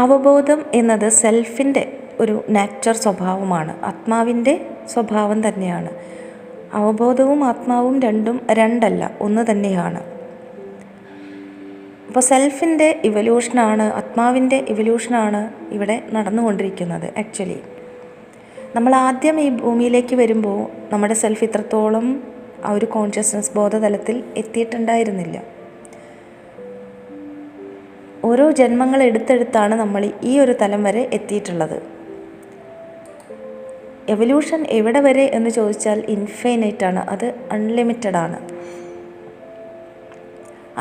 അവബോധം എന്നത് സെൽഫിൻ്റെ ഒരു നാച്ചർ സ്വഭാവമാണ്, ആത്മാവിൻ്റെ സ്വഭാവം തന്നെയാണ്. അവബോധവും ആത്മാവും രണ്ടല്ല, ഒന്ന് തന്നെയാണ്. അപ്പോൾ സെൽഫിൻ്റെ ഇവല്യൂഷനാണ്, ആത്മാവിൻ്റെ ഇവല്യൂഷനാണ് ഇവിടെ നടന്നുകൊണ്ടിരിക്കുന്നത്. ആക്ച്വലി നമ്മൾ ആദ്യം ഈ ഭൂമിയിലേക്ക് വരുമ്പോൾ നമ്മുടെ സെൽഫ് ഇത്രത്തോളം ആ ഒരു കോൺഷ്യസ്നസ് ബോധതലത്തിൽ എത്തിയിട്ടുണ്ടായിരുന്നില്ല. ഓരോ ജന്മങ്ങൾ എടുത്തെടുത്താണ് നമ്മൾ ഈ ഒരു തലം വരെ എത്തിയിട്ടുള്ളത്. എവല്യൂഷൻ എവിടെ വരെ എന്ന് ചോദിച്ചാൽ ഇൻഫൈനൈറ്റ് ആണ്, അത് അൺലിമിറ്റഡ് ആണ്.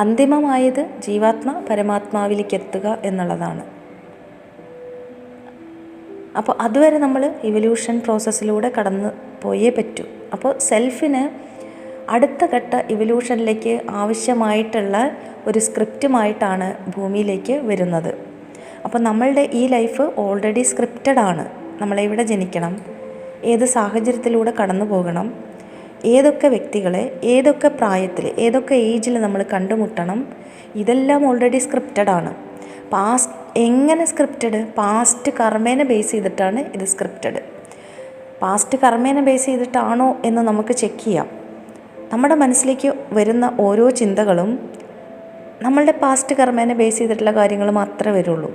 അന്തിമമായത് ജീവാത്മ പരമാത്മാവിലേക്ക് എത്തുക എന്നുള്ളതാണ്. അപ്പോൾ അതുവരെ നമ്മൾ ഇവല്യൂഷൻ പ്രോസസ്സിലൂടെ കടന്നു പോയേ പറ്റൂ. അപ്പോൾ സെൽഫിന് അടുത്ത ഘട്ട ഇവല്യൂഷനിലേക്ക് ആവശ്യമായിട്ടുള്ള ഒരു സ്ക്രിപ്റ്റുമായിട്ടാണ് ഭൂമിയിലേക്ക് വരുന്നത്. അപ്പോൾ നമ്മളുടെ ഈ ലൈഫ് ഓൾറെഡി സ്ക്രിപ്റ്റഡ് ആണ്. നമ്മളെവിടെ ജനിക്കണം, ഏത് സാഹചര്യത്തിലൂടെ കടന്നു പോകണം, ഏതൊക്കെ വ്യക്തികളെ ഏതൊക്കെ പ്രായത്തിൽ ഏതൊക്കെ ഏജിൽ നമ്മൾ കണ്ടുമുട്ടണം, ഇതെല്ലാം ഓൾറെഡി സ്ക്രിപ്റ്റഡ് ആണ്. എങ്ങനെ സ്ക്രിപ്റ്റഡ്? പാസ്റ്റ് കർമ്മേനെ ബേസ് ചെയ്തിട്ടാണ് ഇത് സ്ക്രിപ്റ്റഡ്. പാസ്റ്റ് കർമ്മേനെ ബേസ് ചെയ്തിട്ടാണോ എന്ന് നമുക്ക് ചെക്ക് ചെയ്യാം. നമ്മുടെ മനസ്സിലേക്ക് വരുന്ന ഓരോ ചിന്തകളും നമ്മളുടെ പാസ്റ്റ് കർമ്മേനെ ബേസ് ചെയ്തിട്ടുള്ള കാര്യങ്ങൾ മാത്രമേ വരുള്ളൂ.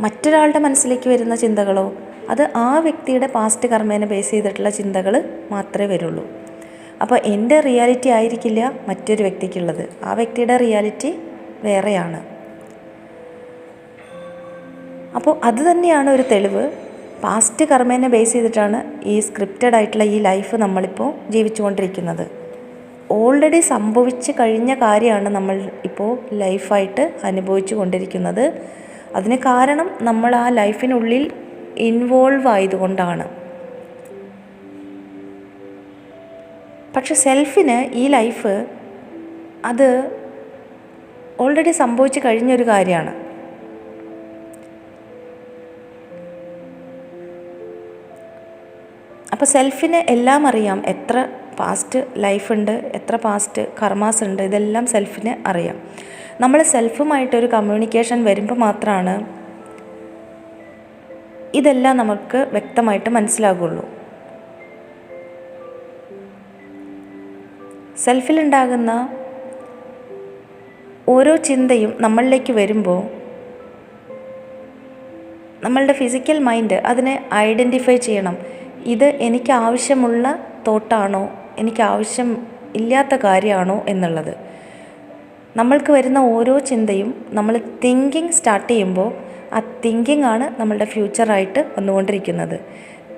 മറ്റൊരാളുടെ മനസ്സിലേക്ക് വരുന്ന ചിന്തകളോ അത് ആ വ്യക്തിയുടെ പാസ്റ്റ് കർമ്മേനെ ബേസ് ചെയ്തിട്ടുള്ള ചിന്തകൾ മാത്രമേ വരുള്ളൂ. അപ്പോൾ എൻ്റെ റിയാലിറ്റി ആയിരിക്കില്ല മറ്റൊരു വ്യക്തിക്കുള്ളത്, ആ വ്യക്തിയുടെ റിയാലിറ്റി വേറെയാണ്. അപ്പോൾ അത് തന്നെയാണ് ഒരു തെളിവ്. പാസ്റ്റ് കർമ്മേനെ ബേസ് ചെയ്തിട്ടാണ് ഈ സ്ക്രിപ്റ്റഡ് ആയിട്ടുള്ള ഈ ലൈഫ് നമ്മളിപ്പോൾ ജീവിച്ചുകൊണ്ടിരിക്കുന്നത്. ഓൾറെഡി സംഭവിച്ച് കഴിഞ്ഞ കാര്യമാണ് നമ്മൾ ഇപ്പോൾ ലൈഫായിട്ട് അനുഭവിച്ചു കൊണ്ടിരിക്കുന്നത്. അതിന് കാരണം നമ്മൾ ആ ലൈഫിനുള്ളിൽ ഇൻവോൾവ് ആയതുകൊണ്ടാണ്. പക്ഷെ സെൽഫിന് ഈ ലൈഫ് അത് ഓൾറെഡി സംഭവിച്ച് കഴിഞ്ഞൊരു കാര്യമാണ്. അപ്പോൾ സെൽഫിന് എല്ലാം അറിയാം. എത്ര പാസ്റ്റ് ലൈഫുണ്ട്, എത്ര പാസ്റ്റ് കർമാസ് ഉണ്ട്, ഇതെല്ലാം സെൽഫിന് അറിയാം. നമ്മൾ സെൽഫുമായിട്ടൊരു കമ്മ്യൂണിക്കേഷൻ വരുമ്പോൾ മാത്രമാണ് ഇതെല്ലാം നമുക്ക് വ്യക്തമായിട്ട് മനസ്സിലാകുള്ളൂ. സെൽഫിലുണ്ടാകുന്ന ഓരോ ചിന്തയും നമ്മളിലേക്ക് വരുമ്പോൾ നമ്മളുടെ ഫിസിക്കൽ മൈൻഡ് അതിനെ ഐഡൻറ്റിഫൈ ചെയ്യണം. ഇത് എനിക്ക് ആവശ്യമുള്ള തോട്ടാണോ, എനിക്ക് ആവശ്യം ഇല്ലാത്ത കാര്യമാണോ എന്നുള്ളത്. നമ്മൾക്ക് വരുന്ന ഓരോ ചിന്തയും നമ്മൾ തിങ്കിങ് സ്റ്റാർട്ട് ചെയ്യുമ്പോൾ ആ തിങ്കിങ് ആണ് നമ്മളുടെ ഫ്യൂച്ചറായിട്ട് വന്നുകൊണ്ടിരിക്കുന്നത്.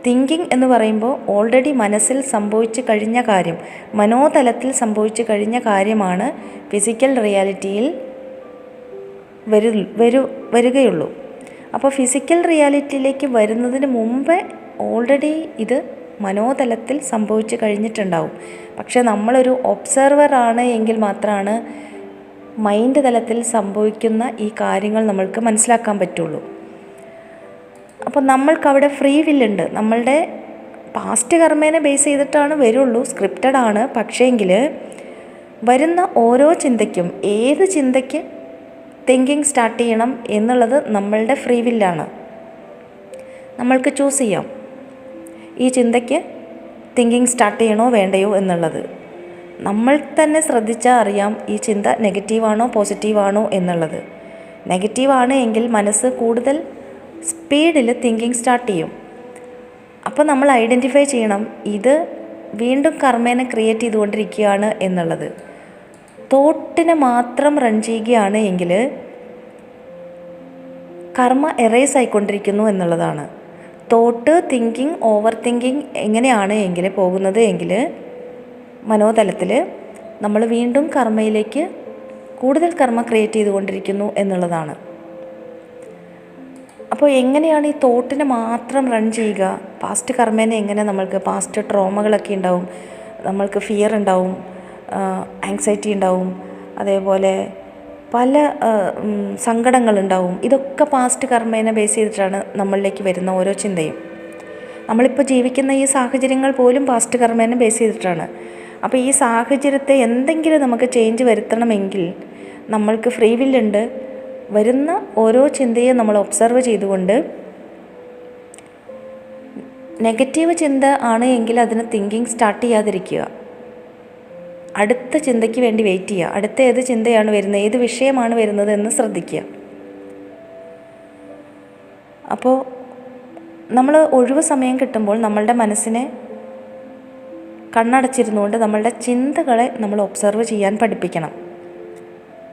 തിങ്കിങ് എന്ന് പറയുമ്പോൾ ഓൾറെഡി മനസ്സിൽ സംഭവിച്ചു കഴിഞ്ഞ കാര്യം, മനോതലത്തിൽ സംഭവിച്ചു കഴിഞ്ഞ കാര്യമാണ് ഫിസിക്കൽ റിയാലിറ്റിയിൽ വരികയുള്ളൂ. അപ്പോൾ ഫിസിക്കൽ റിയാലിറ്റിയിലേക്ക് വരുന്നതിന് മുമ്പേ ഓൾറെഡി ഇത് മനോതലത്തിൽ സംഭവിച്ചു കഴിഞ്ഞിട്ടുണ്ടാവും. പക്ഷെ നമ്മളൊരു ഒബ്സർവർ ആണ് എങ്കിൽ മാത്രമാണ് മൈൻഡ് തലത്തിൽ സംഭവിക്കുന്ന ഈ കാര്യങ്ങൾ നമ്മൾക്ക് മനസ്സിലാക്കാൻ പറ്റുള്ളൂ. അപ്പോൾ നമ്മൾക്കവിടെ ഫ്രീ വില്ലുണ്ട്. നമ്മളുടെ പാസ്റ്റ് കർമ്മേനെ ബേസ് ചെയ്തിട്ടാണ് വരുള്ളൂ, സ്ക്രിപ്റ്റഡ് ആണ്. പക്ഷേങ്കിൽ വരുന്ന ഓരോ ചിന്തയ്ക്കും ഏത് ചിന്തയ്ക്ക് തിങ്കിങ് സ്റ്റാർട്ട് ചെയ്യണം എന്നുള്ളത് നമ്മളുടെ ഫ്രീ വില്ലാണ്. നമ്മൾക്ക് ചൂസ് ചെയ്യാം ഈ ചിന്തയ്ക്ക് തിങ്കിങ് സ്റ്റാർട്ട് ചെയ്യണോ വേണ്ടയോ എന്നുള്ളത്. നമ്മൾ തന്നെ ശ്രദ്ധിച്ചാൽ അറിയാം ഈ ചിന്ത നെഗറ്റീവാണോ പോസിറ്റീവാണോ എന്നുള്ളത്. നെഗറ്റീവാണ് എങ്കിൽ മനസ്സ് കൂടുതൽ സ്പീഡിൽ തിങ്കിങ് സ്റ്റാർട്ട് ചെയ്യും. അപ്പോൾ നമ്മൾ ഐഡൻറ്റിഫൈ ചെയ്യണം ഇത് വീണ്ടും കർമ്മേനെ ക്രിയേറ്റ് ചെയ്തുകൊണ്ടിരിക്കുകയാണ് എന്നുള്ളത്. തോട്ടിനെ മാത്രം റൺ ചെയ്യുകയാണ് എങ്കിൽ കർമ്മ എറേസ് ആയിക്കൊണ്ടിരിക്കുന്നു എന്നുള്ളതാണ്. തോട്ട് തിങ്കിങ് ഓവർ തിങ്കിങ് എങ്ങനെയാണ് എങ്കിൽ പോകുന്നത് എങ്കിൽ മനോതലത്തിൽ നമ്മൾ വീണ്ടും കർമ്മയിലേക്ക് കൂടുതൽ കർമ്മ ക്രിയേറ്റ് ചെയ്തുകൊണ്ടിരിക്കുന്നു എന്നുള്ളതാണ്. അപ്പോൾ എങ്ങനെയാണ് ഈ തോട്ടിനെ മാത്രം റൺ ചെയ്യുക? പാസ്റ്റ് കർമ്മേനെ എങ്ങനെ നമ്മൾക്ക് പാസ്റ്റ് ട്രോമകളൊക്കെ ഉണ്ടാവും, നമ്മൾക്ക് ഫിയർ ഉണ്ടാവും, ആങ്സൈറ്റി ഉണ്ടാവും, അതേപോലെ പല സങ്കടങ്ങളുണ്ടാവും. ഇതൊക്കെ പാസ്റ്റ് കർമ്മേനെ ബേസ് ചെയ്തിട്ടാണ് നമ്മളിലേക്ക് വരുന്ന ഓരോ ചിന്തയും. നമ്മളിപ്പോൾ ജീവിക്കുന്ന ഈ സാഹചര്യങ്ങൾ പോലും പാസ്റ്റ് കർമ്മേനെ ബേസ് ചെയ്തിട്ടാണ്. അപ്പോൾ ഈ സാഹചര്യത്തെ എന്തെങ്കിലും നമുക്ക് ചേഞ്ച് വരുത്തണമെങ്കിൽ നമ്മൾക്ക് ഫ്രീ വില്ലുണ്ട്. വരുന്ന ഓരോ ചിന്തയും നമ്മൾ ഒബ്സർവ് ചെയ്തുകൊണ്ട് നെഗറ്റീവ് ചിന്ത ആണ് എങ്കിൽ അതിന് തിങ്കിങ് സ്റ്റാർട്ട് ചെയ്യാതിരിക്കുക. അടുത്ത ചിന്തയ്ക്ക് വേണ്ടി വെയിറ്റ് ചെയ്യുക. അടുത്ത ഏത് ചിന്തയാണ് വരുന്നത്, ഏത് വിഷയമാണ് വരുന്നത് എന്ന് ശ്രദ്ധിക്കുക. അപ്പോൾ നമ്മൾ ഒഴിവ് സമയം കിട്ടുമ്പോൾ നമ്മളുടെ മനസ്സിനെ കണ്ണടച്ചിരുന്നുകൊണ്ട് നമ്മളുടെ ചിന്തകളെ നമ്മൾ ഒബ്സർവ് ചെയ്യാൻ പഠിപ്പിക്കണം.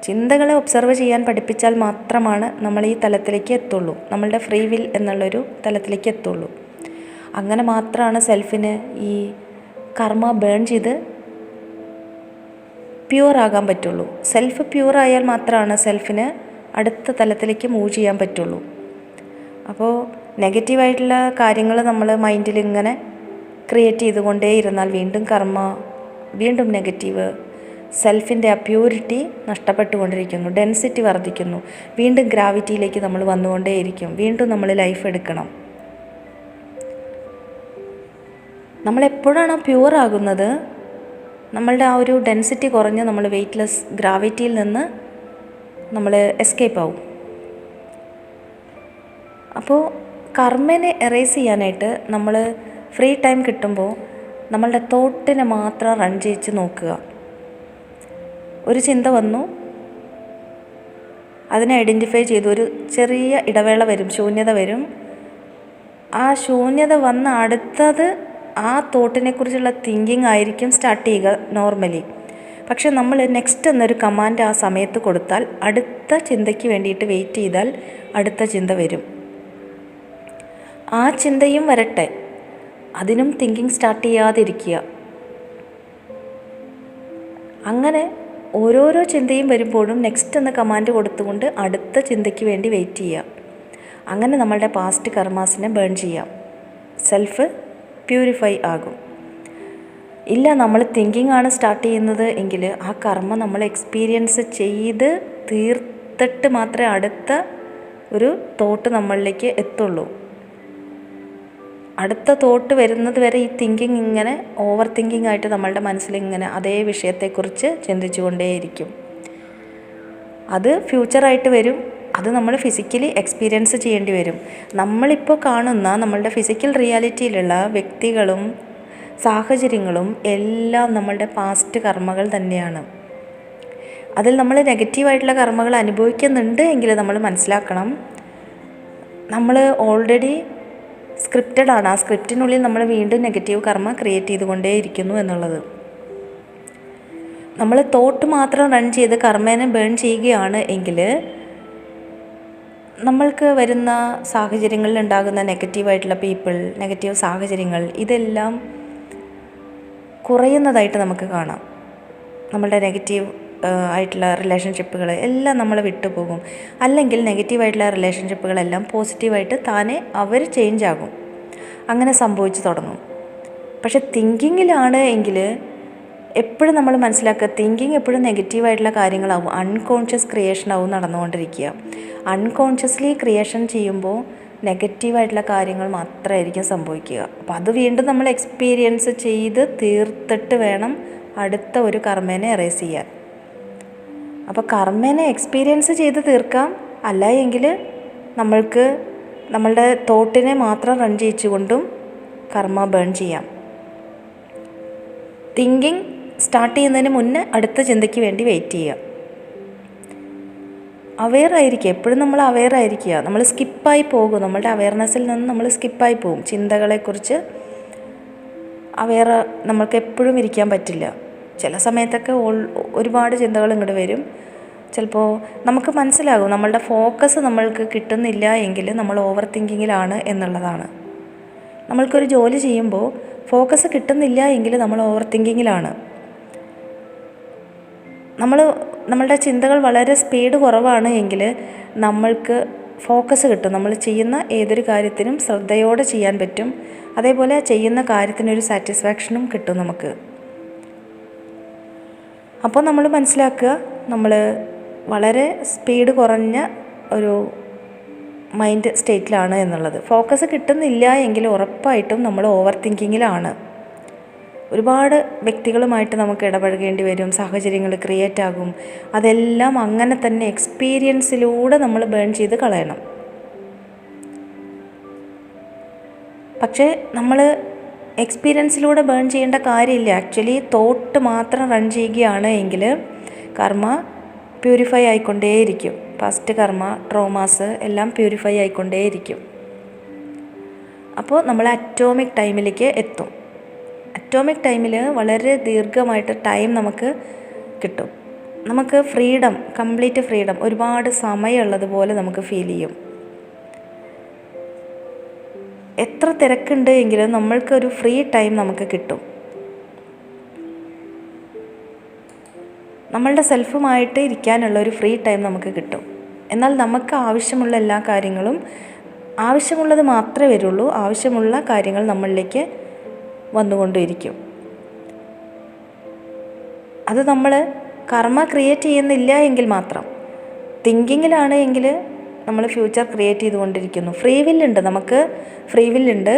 ചിന്തകളെ ഒബ്സർവ് ചെയ്യാൻ പഠിപ്പിച്ചാൽ മാത്രമാണ് നമ്മൾ ഈ തലത്തിലേക്ക് എത്തുള്ളൂ, നമ്മളുടെ ഫ്രീ വിൽ എന്നുള്ളൊരു തലത്തിലേക്ക് എത്തുള്ളൂ. അങ്ങനെ മാത്രമാണ് സെൽഫിന് ഈ കർമ്മ ബേൺ ചെയ്ത് പ്യുവറാകാൻ പറ്റുള്ളൂ. സെൽഫ് പ്യുവറായാൽ മാത്രമാണ് സെൽഫിന് അടുത്ത തലത്തിലേക്ക് മൂവ് ചെയ്യാൻ പറ്റുള്ളൂ. അപ്പോൾ നെഗറ്റീവായിട്ടുള്ള കാര്യങ്ങൾ നമ്മൾ മൈൻഡിൽ ഇങ്ങനെ ക്രിയേറ്റ് ചെയ്തുകൊണ്ടേ ഇരുന്നാൽ വീണ്ടും കർമ്മ, വീണ്ടും നെഗറ്റീവ്, സെൽഫിൻ്റെ ആ പ്യൂരിറ്റി നഷ്ടപ്പെട്ടുകൊണ്ടിരിക്കുന്നു, ഡെൻസിറ്റി വർദ്ധിക്കുന്നു, വീണ്ടും ഗ്രാവിറ്റിയിലേക്ക് നമ്മൾ വന്നുകൊണ്ടേയിരിക്കും. വീണ്ടും നമ്മൾ ലൈഫ് എടുക്കണം. നമ്മളെപ്പോഴാണ് പ്യുവർ ആകുന്നത്, നമ്മളുടെ ആ ഒരു ഡെൻസിറ്റി കുറഞ്ഞ് നമ്മൾ വെയ്റ്റ്ലെസ് ഗ്രാവിറ്റിയിൽ നിന്ന് നമ്മൾ എസ്കേപ്പ് ആവും. അപ്പോൾ കർമ്മനെ എറേസ് ചെയ്യാനായിട്ട് നമ്മൾ ഫ്രീ ടൈം കിട്ടുമ്പോൾ നമ്മളുടെ തോട്ടിനെ മാത്രം റൺ ചെയ്യിച്ച് നോക്കുക. ഒരു ചിന്ത വന്നു, അതിനെ ഐഡൻറ്റിഫൈ ചെയ്തു, ഒരു ചെറിയ ഇടവേള വരും, ശൂന്യത വരും. ആ ശൂന്യത വന്ന അടുത്തത് ആ തോട്ടിനെക്കുറിച്ചുള്ള തിങ്കിങ് ആയിരിക്കും സ്റ്റാർട്ട് ചെയ്യുക നോർമലി. പക്ഷെ നമ്മൾ നെക്സ്റ്റ് എന്നൊരു കമാൻഡ് ആ സമയത്ത് കൊടുത്താൽ, അടുത്ത ചിന്തയ്ക്ക് വേണ്ടിയിട്ട് വെയിറ്റ് ചെയ്താൽ അടുത്ത ചിന്ത വരും. ആ ചിന്തയും വരട്ടെ, അതിനും തിങ്കിങ് സ്റ്റാർട്ട് ചെയ്യാതിരിക്കുക. അങ്ങനെ ഓരോരോ ചിന്തയും വരുമ്പോഴും നെക്സ്റ്റ് എന്ന കമാൻഡ് കൊടുത്തുകൊണ്ട് അടുത്ത ചിന്തയ്ക്ക് വേണ്ടി വെയിറ്റ് ചെയ്യുക. അങ്ങനെ നമ്മളുടെ പാസ്റ്റ് കർമാസിനെ ബേൺ ചെയ്യാം, സെൽഫ് പ്യൂരിഫൈ ആകും. ഇല്ല, നമ്മൾ തിങ്കിങ് ആണ് സ്റ്റാർട്ട് ചെയ്യുന്നത് എങ്കിൽ ആ കർമ്മ നമ്മൾ എക്സ്പീരിയൻസ് ചെയ്ത് തീർത്തിട്ട് മാത്രമേ അടുത്ത ഒരു തോട്ട് നമ്മളിലേക്ക് എത്തുള്ളൂ. അടുത്ത തോട്ട് വരുന്നത് വരെ ഈ തിങ്കിങ് ഇങ്ങനെ ഓവർ തിങ്കിങ് ആയിട്ട് നമ്മളുടെ മനസ്സിലിങ്ങനെ അതേ വിഷയത്തെക്കുറിച്ച് ചിന്തിച്ചു കൊണ്ടേയിരിക്കും. അത് ഫ്യൂച്ചറായിട്ട് വരും, അത് നമ്മൾ ഫിസിക്കലി എക്സ്പീരിയൻസ് ചെയ്യേണ്ടി വരും. നമ്മളിപ്പോൾ കാണുന്ന നമ്മളുടെ ഫിസിക്കൽ റിയാലിറ്റിയിലുള്ള വ്യക്തികളും സാഹചര്യങ്ങളും എല്ലാം നമ്മളുടെ പാസ്റ്റ് കർമ്മകൾ തന്നെയാണ്. അതിൽ നമ്മൾ നെഗറ്റീവായിട്ടുള്ള കർമ്മകൾ അനുഭവിക്കുന്നുണ്ട് എങ്കിൽ നമ്മൾ മനസ്സിലാക്കണം, നമ്മൾ ഓൾറെഡി സ്ക്രിപ്റ്റഡ് ആണ്. ആ സ്ക്രിപ്റ്റിനുള്ളിൽ നമ്മൾ വീണ്ടും നെഗറ്റീവ് കർമ്മ ക്രിയേറ്റ് ചെയ്തുകൊണ്ടേയിരിക്കുന്നു എന്നുള്ളത്. നമ്മൾ തോട്ട് മാത്രം റൺ ചെയ്ത് കർമ്മേനെ ബേൺ ചെയ്യുകയാണ് എങ്കിൽ നമ്മൾക്ക് വരുന്ന സാഹചര്യങ്ങളിൽ ഉണ്ടാകുന്ന നെഗറ്റീവായിട്ടുള്ള പീപ്പിൾ, നെഗറ്റീവ് സാഹചര്യങ്ങൾ, ഇതെല്ലാം കുറയുന്നതായിട്ട് നമുക്ക് കാണാം. നമ്മളുടെ നെഗറ്റീവ് ആയിട്ടുള്ള റിലേഷൻഷിപ്പുകൾ എല്ലാം നമ്മൾ വിട്ടുപോകും. അല്ലെങ്കിൽ നെഗറ്റീവായിട്ടുള്ള റിലേഷൻഷിപ്പുകളെല്ലാം പോസിറ്റീവായിട്ട് താനെ അവർ ചേഞ്ച് ആകും. അങ്ങനെ സംഭവിച്ചു തുടങ്ങും. പക്ഷെ തിങ്കിങ്ങിലാണ് എങ്കിൽ എപ്പോഴും നമ്മൾ മനസ്സിലാക്കുക, തിങ്കിങ് എപ്പോഴും നെഗറ്റീവായിട്ടുള്ള കാര്യങ്ങളാവും, അൺകോൺഷ്യസ് ക്രിയേഷനാവും നടന്നുകൊണ്ടിരിക്കുക. അൺകോൺഷ്യസ്ലി ക്രിയേഷൻ ചെയ്യുമ്പോൾ നെഗറ്റീവായിട്ടുള്ള കാര്യങ്ങൾ മാത്രമായിരിക്കും സംഭവിക്കുക. അപ്പോൾ അത് വീണ്ടും നമ്മൾ എക്സ്പീരിയൻസ് ചെയ്ത് തീർത്തിട്ട് വേണം അടുത്ത ഒരു കർമ്മേനെ എറേസ് ചെയ്യാൻ. അപ്പോൾ കർമ്മേനെ എക്സ്പീരിയൻസ് ചെയ്ത് തീർക്കാം, അല്ല എങ്കിൽ നമ്മൾക്ക് നമ്മളുടെ തോട്ടിനെ മാത്രം റൺ ചെയ്യിച്ചുകൊണ്ടും കർമ്മ ബേൺ ചെയ്യാം. തിങ്കിങ് സ്റ്റാർട്ട് ചെയ്യുന്നതിന് മുന്നേ അടുത്ത ചിന്തയ്ക്ക് വേണ്ടി വെയിറ്റ് ചെയ്യുക. അവെയർ ആയിരിക്കുക, എപ്പോഴും നമ്മൾ അവെയർ ആയിരിക്കുക. നമ്മൾ സ്കിപ്പായി പോകും, നമ്മളുടെ അവെയർനെസ്സിൽ നിന്ന് നമ്മൾ സ്കിപ്പായി പോകും. ചിന്തകളെക്കുറിച്ച് അവെയർ നമ്മൾക്ക് എപ്പോഴും ഇരിക്കാൻ പറ്റില്ല. ചില സമയത്തൊക്കെ ഒരുപാട് ചിന്തകൾ ഇങ്ങോട്ട് വരും. ചിലപ്പോൾ നമുക്ക് മനസ്സിലാകും നമ്മളുടെ ഫോക്കസ് നമ്മൾക്ക് കിട്ടുന്നില്ല എങ്കിൽ നമ്മൾ ഓവർ തിങ്കിങ്ങിലാണ് എന്നുള്ളതാണ്. നമ്മൾക്കൊരു ജോലി ചെയ്യുമ്പോൾ ഫോക്കസ് കിട്ടുന്നില്ല എങ്കിൽ നമ്മൾ ഓവർ തിങ്കിങ്ങിലാണ്. നമ്മളുടെ ചിന്തകൾ വളരെ സ്പീഡ് കുറവാണ് എങ്കിൽ നമ്മൾക്ക് ഫോക്കസ് കിട്ടും. നമ്മൾ ചെയ്യുന്ന ഏതൊരു കാര്യത്തിനും ശ്രദ്ധയോടെ ചെയ്യാൻ പറ്റും. അതേപോലെ ചെയ്യുന്ന കാര്യത്തിനൊരു സാറ്റിസ്ഫാക്ഷനും കിട്ടും നമുക്ക്. അപ്പോൾ നമ്മൾ മനസ്സിലാക്കുക, നമ്മൾ വളരെ സ്പീഡ് കുറഞ്ഞ ഒരു മൈൻഡ് സ്റ്റേറ്റിലാണ് എന്നുള്ളത്. ഫോക്കസ് കിട്ടുന്നില്ല എങ്കിൽ ഉറപ്പായിട്ടും നമ്മൾ ഓവർ തിങ്കിങ്ങിലാണ്. ഒരുപാട് വ്യക്തികളുമായിട്ട് നമുക്ക് ഇടപഴകേണ്ടി വരും, സാഹചര്യങ്ങൾ ക്രിയേറ്റ് ആകും. അതെല്ലാം അങ്ങനെ തന്നെ എക്സ്പീരിയൻസിലൂടെ നമ്മൾ ബേൺ ചെയ്ത് കളയണം. പക്ഷേ നമ്മൾ എക്സ്പീരിയൻസിലൂടെ ബേൺ ചെയ്യേണ്ട കാര്യമില്ല. ആക്ച്വലി തോട്ട് മാത്രം റൺ ചെയ്യുകയാണ് എങ്കിൽ കർമ്മ പ്യൂരിഫൈ ആയിക്കൊണ്ടേയിരിക്കും. പാസ്റ്റ് കർമ്മ, ട്രോമാസ് എല്ലാം പ്യൂരിഫൈ ആയിക്കൊണ്ടേയിരിക്കും. അപ്പോൾ നമ്മൾ അറ്റോമിക് ടൈമിലേക്ക് എത്തും. അറ്റോമിക് ടൈമിൽ വളരെ ദീർഘമായിട്ട് ടൈം നമുക്ക് കിട്ടും. നമുക്ക് ഫ്രീഡം, കംപ്ലീറ്റ് ഫ്രീഡം, ഒരുപാട് സമയമുള്ളതുപോലെ നമുക്ക് ഫീൽ ചെയ്യും. എത്ര തിരക്കുണ്ട് എങ്കിലും നമ്മൾക്കൊരു ഫ്രീ ടൈം നമുക്ക് കിട്ടും. നമ്മളുടെ സെൽഫുമായിട്ട് ഇരിക്കാനുള്ള ഒരു ഫ്രീ ടൈം നമുക്ക് കിട്ടും. എന്നാൽ നമുക്ക് ആവശ്യമുള്ള എല്ലാ കാര്യങ്ങളും, ആവശ്യമുള്ളത് മാത്രമേ വരുള്ളൂ. ആവശ്യമുള്ള കാര്യങ്ങൾ നമ്മളിലേക്ക് വന്നുകൊണ്ടിരിക്കും. അത് നമ്മൾ കർമ്മ ക്രിയേറ്റ് ചെയ്യുന്നില്ല എങ്കിൽ മാത്രം. തിങ്കിങ്ങിലാണ് എങ്കിൽ നമ്മൾ ഫ്യൂച്ചർ ക്രിയേറ്റ് ചെയ്തുകൊണ്ടിരിക്കുന്നു. ഫ്രീ വില്ലുണ്ട്, നമുക്ക് ഫ്രീ വില്ലുണ്ട്.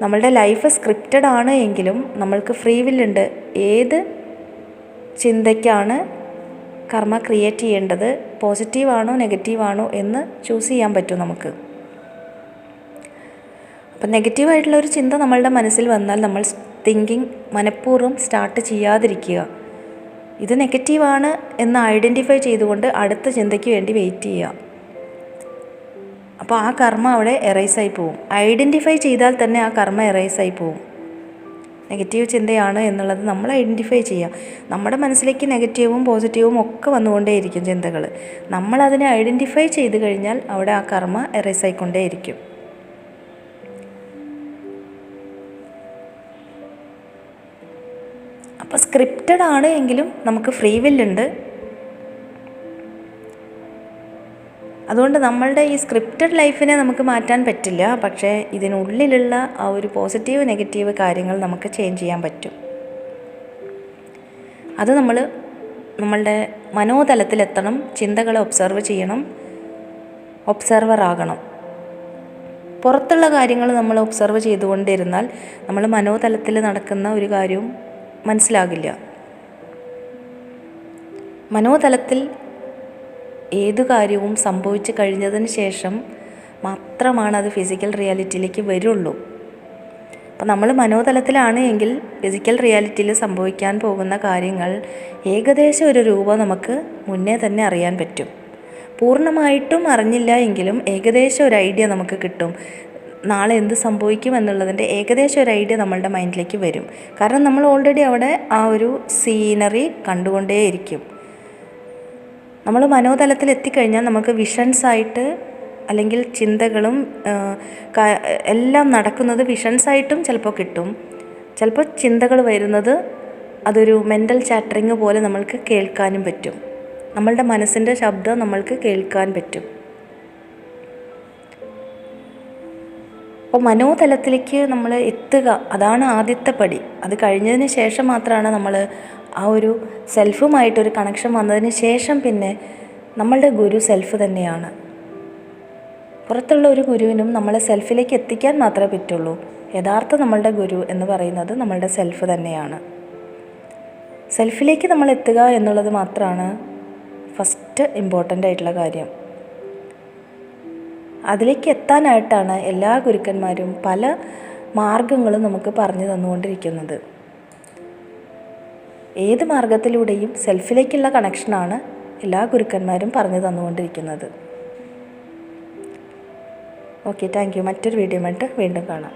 നമ്മളുടെ ലൈഫ് സ്ക്രിപ്റ്റഡ് ആണ് എങ്കിലും നമ്മൾക്ക് ഫ്രീ വില്ലുണ്ട്. ഏത് ചിന്തയ്ക്കാണ് കർമ്മ ക്രിയേറ്റ് ചെയ്യേണ്ടത്, പോസിറ്റീവാണോ നെഗറ്റീവാണോ എന്ന് ചൂസ് ചെയ്യാൻ പറ്റും നമുക്ക്. അപ്പം നെഗറ്റീവായിട്ടുള്ളൊരു ചിന്ത നമ്മളുടെ മനസ്സിൽ വന്നാൽ നമ്മൾ തിങ്കിങ് മനഃപൂർവ്വം സ്റ്റാർട്ട് ചെയ്യാതിരിക്കുക. ഇത് നെഗറ്റീവാണ് എന്ന് ഐഡൻറ്റിഫൈ ചെയ്തുകൊണ്ട് അടുത്ത ചിന്തയ്ക്ക് വേണ്ടി വെയിറ്റ് ചെയ്യുക. അപ്പോൾ ആ കർമ്മ അവിടെ എറേസായി പോവും. ഐഡൻറ്റിഫൈ ചെയ്താൽ തന്നെ ആ കർമ്മ എറേസായി പോവും. നെഗറ്റീവ് ചിന്തയാണ് എന്നുള്ളത് നമ്മൾ ഐഡൻറ്റിഫൈ ചെയ്യുക. നമ്മുടെ മനസ്സിലേക്ക് നെഗറ്റീവും പോസിറ്റീവും ഒക്കെ വന്നുകൊണ്ടേയിരിക്കും ചിന്തകൾ. നമ്മളതിനെ ഐഡൻറ്റിഫൈ ചെയ്ത് കഴിഞ്ഞാൽ അവിടെ ആ കർമ്മ എറേസായിക്കൊണ്ടേയിരിക്കും. അപ്പോൾ സ്ക്രിപ്റ്റഡ് ആണ് എങ്കിലും നമുക്ക് ഫ്രീ വില്ലുണ്ട്. അതുകൊണ്ട് നമ്മളുടെ ഈ സ്ക്രിപ്റ്റഡ് ലൈഫിനെ നമുക്ക് മാറ്റാൻ പറ്റില്ല. പക്ഷേ ഇതിനുള്ളിലുള്ള ആ ഒരു പോസിറ്റീവ് നെഗറ്റീവ് കാര്യങ്ങൾ നമുക്ക് ചേഞ്ച് ചെയ്യാൻ പറ്റും. അത് നമ്മളുടെ മനോതലത്തിലെത്തണം. ചിന്തകളെ ഒബ്സർവ് ചെയ്യണം, ഒബ്സർവർ ആകണം. പുറത്തുള്ള കാര്യങ്ങൾ നമ്മൾ ഒബ്സർവ് ചെയ്തുകൊണ്ടിരുന്നാൽ നമ്മൾ മനോതലത്തിൽ നടക്കുന്ന ഒരു കാര്യവും മനസ്സിലാകില്ല. മനോതലത്തിൽ ഏതു കാര്യവും സംഭവിച്ചു കഴിഞ്ഞതിന് ശേഷം മാത്രമാണ് അത് ഫിസിക്കൽ റിയാലിറ്റിയിലേക്ക് വരുള്ളൂ. അപ്പോൾ നമ്മൾ മനോതലത്തിലാണ് എങ്കിൽ ഫിസിക്കൽ റിയാലിറ്റിയിൽ സംഭവിക്കാൻ പോകുന്ന കാര്യങ്ങൾ ഏകദേശം ഒരു രൂപം നമുക്ക് മുന്നേ തന്നെ അറിയാൻ പറ്റും. പൂർണ്ണമായിട്ടും അറിഞ്ഞില്ല എങ്കിലും ഏകദേശം ഒരു ഐഡിയ നമുക്ക് കിട്ടും. നാളെ എന്ത് സംഭവിക്കും എന്നുള്ളതിൻ്റെ ഏകദേശം ഒരു ഐഡിയ നമ്മളുടെ മൈൻഡിലേക്ക് വരും. കാരണം നമ്മൾ ഓൾറെഡി അവിടെ ആ ഒരു സീനറി കണ്ടുകൊണ്ടേയിരിക്കും. നമ്മൾ മനോതലത്തിൽ എത്തിക്കഴിഞ്ഞാൽ നമുക്ക് വിഷൻസായിട്ട് അല്ലെങ്കിൽ ചിന്തകളും എല്ലാം നടക്കുന്നത് വിഷൻസായിട്ടും ചിലപ്പോൾ കിട്ടും. ചിലപ്പോൾ ചിന്തകൾ വരുന്നത് അതൊരു മെൻ്റൽ ചാറ്ററിങ് പോലെ നമ്മൾക്ക് കേൾക്കാനും പറ്റും. നമ്മളുടെ മനസ്സിൻ്റെ ശബ്ദം നമ്മൾക്ക് കേൾക്കാൻ പറ്റും. അപ്പോൾ മനോതലത്തിലേക്ക് നമ്മൾ എത്തുക, അതാണ് ആദ്യത്തെ പടി. അത് കഴിഞ്ഞതിന് ശേഷം മാത്രമാണ് നമ്മൾ ആ ഒരു സെൽഫുമായിട്ടൊരു കണക്ഷൻ വന്നതിന് ശേഷം പിന്നെ നമ്മളുടെ ഗുരു സെൽഫ് തന്നെയാണ്. പുറത്തുള്ള ഒരു ഗുരുവിനും നമ്മളെ സെൽഫിലേക്ക് എത്തിക്കാൻ മാത്രമേ പറ്റുള്ളൂ. യഥാർത്ഥ നമ്മളുടെ ഗുരു എന്ന് പറയുന്നത് നമ്മളുടെ സെൽഫ് തന്നെയാണ്. സെൽഫിലേക്ക് നമ്മൾ എത്തുക എന്നുള്ളത് മാത്രമാണ് ഫസ്റ്റ് ഇമ്പോർട്ടൻ്റ് ആയിട്ടുള്ള കാര്യം. അതിലേക്ക് എത്താനായിട്ടാണ് എല്ലാ ഗുരുക്കന്മാരും പല മാർഗങ്ങളും നമുക്ക് പറഞ്ഞു തന്നുകൊണ്ടിരിക്കുന്നത്. ഏത് മാർഗത്തിലൂടെയും സെൽഫിലേക്കുള്ള കണക്ഷനാണ് എല്ലാ ഗുരുക്കന്മാരും പറഞ്ഞു തന്നുകൊണ്ടിരിക്കുന്നത്. Okay, thank you. മറ്റൊരു വീഡിയോ ആയിട്ട് വീണ്ടും കാണാം.